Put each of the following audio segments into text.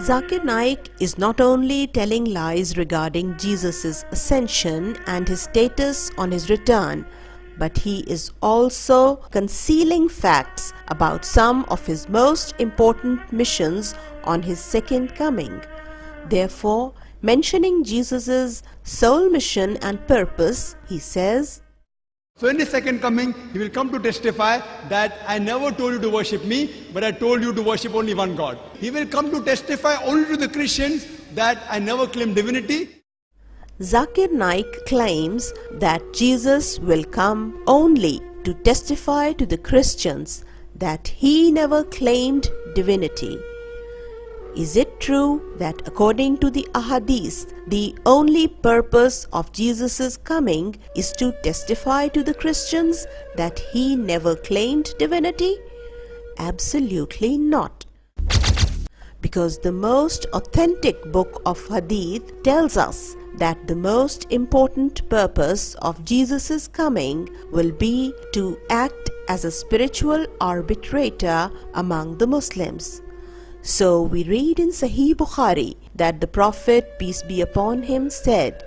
Zakir Naik is not only telling lies regarding Jesus' ascension and his status on his return, but he is also concealing facts about some of his most important missions on his second coming. Therefore, mentioning Jesus' sole mission and purpose, he says, so in the second coming, he will come to testify that I never told you to worship me, but I told you to worship only one God. He will come to testify only to the Christians that I never claimed divinity. Zakir Naik claims that Jesus will come only to testify to the Christians that he never claimed divinity. Is it true that according to the ahadith, the only purpose of Jesus' coming is to testify to the Christians that he never claimed divinity? Absolutely not. Because the most authentic book of hadith tells us that the most important purpose of Jesus' coming will be to act as a spiritual arbitrator among the Muslims. So we read in Sahih Bukhari that the Prophet, peace be upon him, said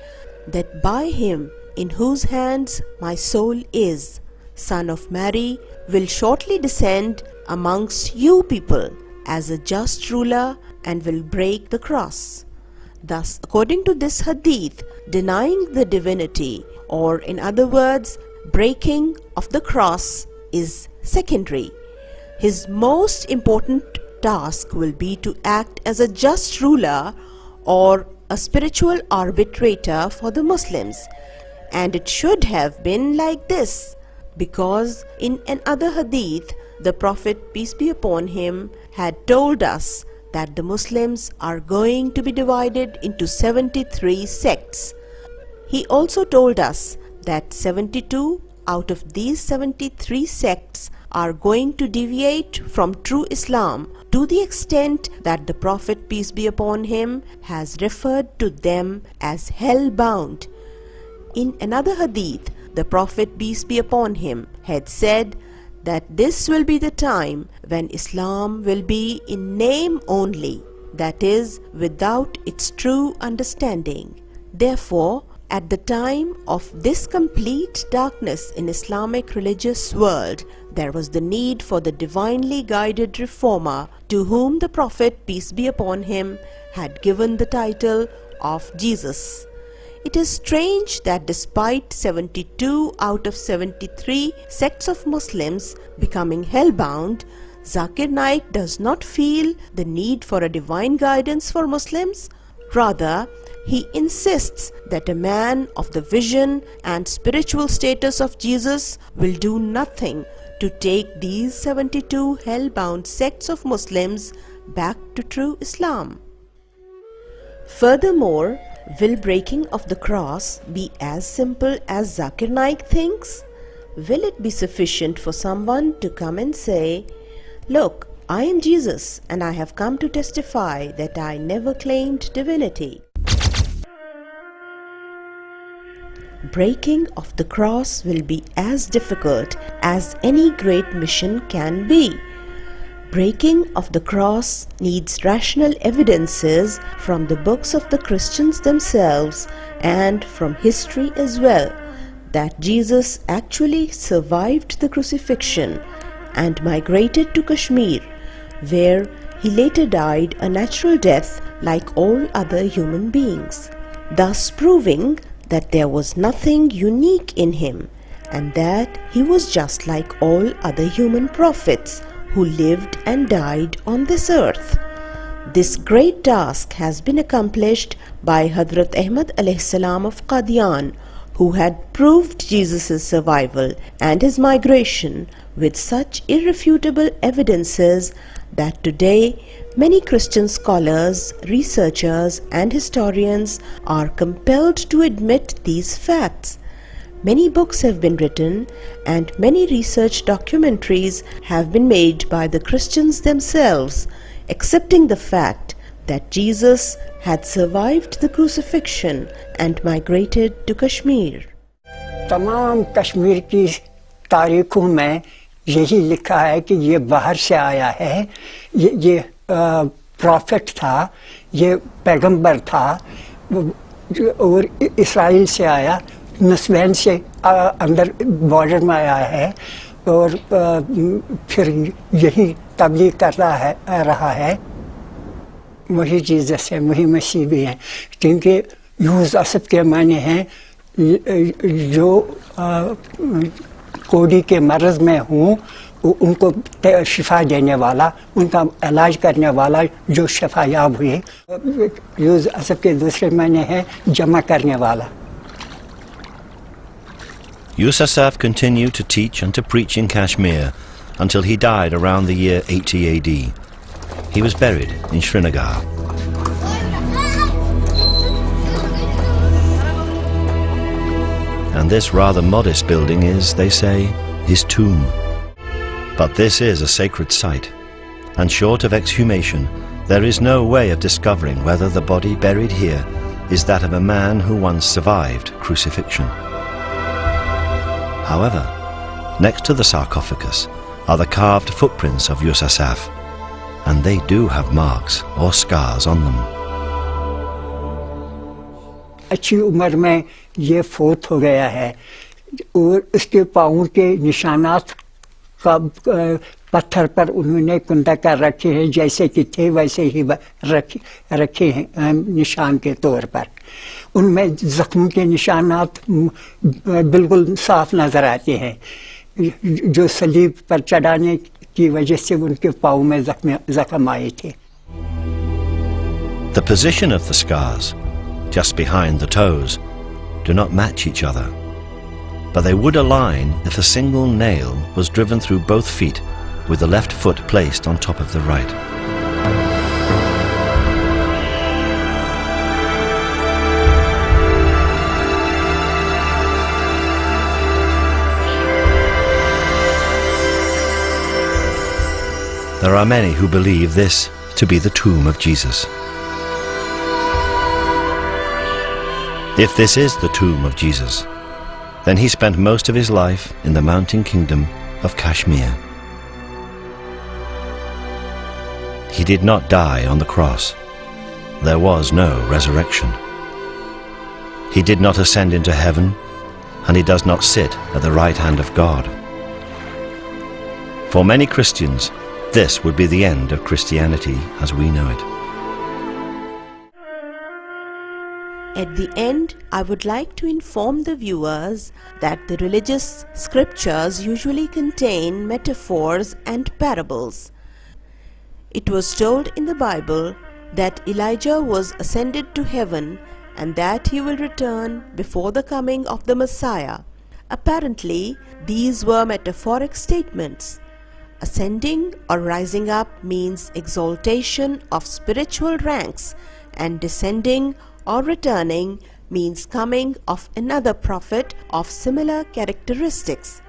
that by him in whose hands my soul is, son of Mary will shortly descend amongst you people as a just ruler and will break the cross. Thus, according to this hadith, denying the divinity, or in other words, breaking of the cross, is secondary. His most important task will be to act as a just ruler or a spiritual arbitrator for the Muslims. And it should have been like this, because in another hadith, the Prophet, peace be upon him, had told us that the Muslims are going to be divided into 73 sects. He also told us that 72 out of these 73 sects are going to deviate from true Islam to the extent that the Prophet, peace be upon him, has referred to them as hell-bound. In another hadith, the Prophet, peace be upon him, had said that this will be the time when Islam will be in name only, that is, without its true understanding. Therefore, at the time of this complete darkness in Islamic religious world, there was the need for the divinely guided reformer to whom the Prophet, peace be upon him, had given the title of Jesus. It is strange that despite 72 out of 73 sects of Muslims becoming hellbound, Zakir Naik does not feel the need for a divine guidance for Muslims. Rather, he insists that a man of the vision and spiritual status of Jesus will do nothing to take these 72 hell-bound sects of Muslims back to true Islam. Furthermore, will breaking of the cross be as simple as Zakir Naik thinks? Will it be sufficient for someone to come and say, "Look, I am Jesus and I have come to testify that I never claimed divinity"? Breaking of the cross will be as difficult as any great mission can be. Breaking of the cross needs rational evidences from the books of the Christians themselves and from history as well, that Jesus actually survived the crucifixion and migrated to Kashmir, where he later died a natural death like all other human beings, thus proving that there was nothing unique in him and that he was just like all other human prophets who lived and died on this earth. This great task has been accomplished by Hazrat Ahmad alayhi salam of Qadian, who had proved Jesus' survival and his migration with such irrefutable evidences that today many Christian scholars, researchers and historians are compelled to admit these facts. Many books have been written and many research documentaries have been made by the Christians themselves, accepting the fact that Jesus had survived the crucifixion and migrated to Kashmir. तमाम कश्मीर की तारीखों में यही लिखा है कि ये बाहर से आया है, ये प्रॉफिट था, ये पैगंबर था और इसराइल से आया, नस्वैन से अंदर बॉर्डर में आया है और फिर यही तबलीग कर रहा है। वही जीसस है, वही मसीह भी है, क्योंकि यूसुफ के माने हैं जो कोड़ी के मर्ज में हूँ उनको शिफा देने वाला, उनका इलाज करने वाला, जो शफायाब हुए। यूसुफ के दूसरे माने हैं जमा करने वाला। Yusuf continued to teach and to preach in Kashmir until he died around the year 80 AD. He was buried in Srinagar. And this rather modest building is, they say, his tomb. But this is a sacred site, and short of exhumation, there is no way of discovering whether the body buried here is that of a man who once survived crucifixion. However, next to the sarcophagus are the carved footprints of Yusuf, and they do have marks or scars on them. अच्छी उम्र में ये फोत हो गया है और उसके पाँव के निशानात का पत्थर पर उन्होंने कुंदा कर रखे हैं, जैसे कि थे वैसे ही रखे हैं निशान के तौर पर। उनमें जख्मों के निशानात बिल्कुल साफ नजर आते हैं, जो सलीब पर चढ़ाने की वजह से उनके पाँव में जख्म आए थे। The position of the scars, just behind the toes, do not match each other, but they would align if a single nail was driven through both feet with the left foot placed on top of the right. There are many who believe this to be the tomb of Jesus. If this is the tomb of Jesus, then he spent most of his life in the mountain kingdom of Kashmir. He did not die on the cross. There was no resurrection. He did not ascend into heaven, and he does not sit at the right hand of God. For many Christians, this would be the end of Christianity as we know it. At the end, I would like to inform the viewers that the religious scriptures usually contain metaphors and parables. It was told in the Bible that Elijah was ascended to heaven and that he will return before the coming of the Messiah. Apparently, these were metaphoric statements. Ascending or rising up means exaltation of spiritual ranks, and descending or returning means coming of another prophet of similar characteristics.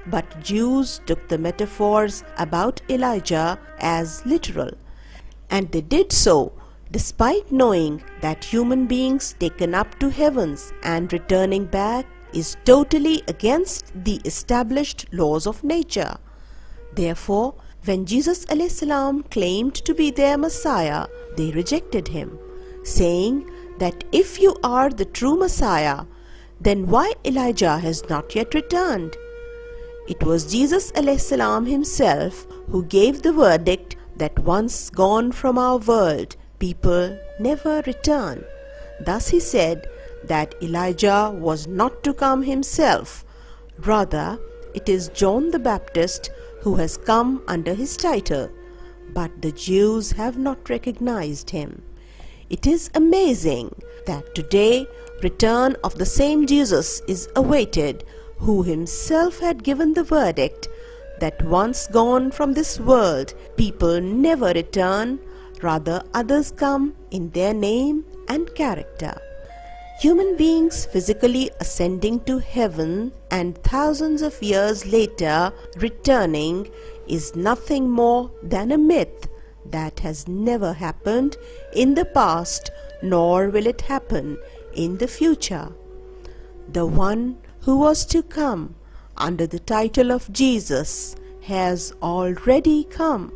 But Jews took the metaphors about Elijah as literal, and they did so despite knowing that human beings taken up to heavens and returning back is totally against the established laws of nature. Therefore, when Jesus a.s. claimed to be their Messiah, they rejected him, saying that if you are the true Messiah, then why Elijah has not yet returned? It was Jesus a.s. himself who gave the verdict that once gone from our world, people never return. Thus he said that Elijah was not to come himself. Rather, it is John the Baptist who has come under his title, but the Jews have not recognized him. It is amazing that today return of the same Jesus is awaited, who himself had given the verdict that once gone from this world, people never return, rather others come in their name and character. Human beings physically ascending to heaven and thousands of years later returning is nothing more than a myth that has never happened in the past, nor will it happen in the future. The one who was to come under the title of Jesus has already come.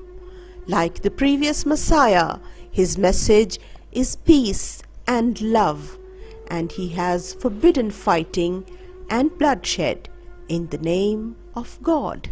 Like the previous Messiah, His message is peace and love, and he has forbidden fighting and bloodshed in the name of God.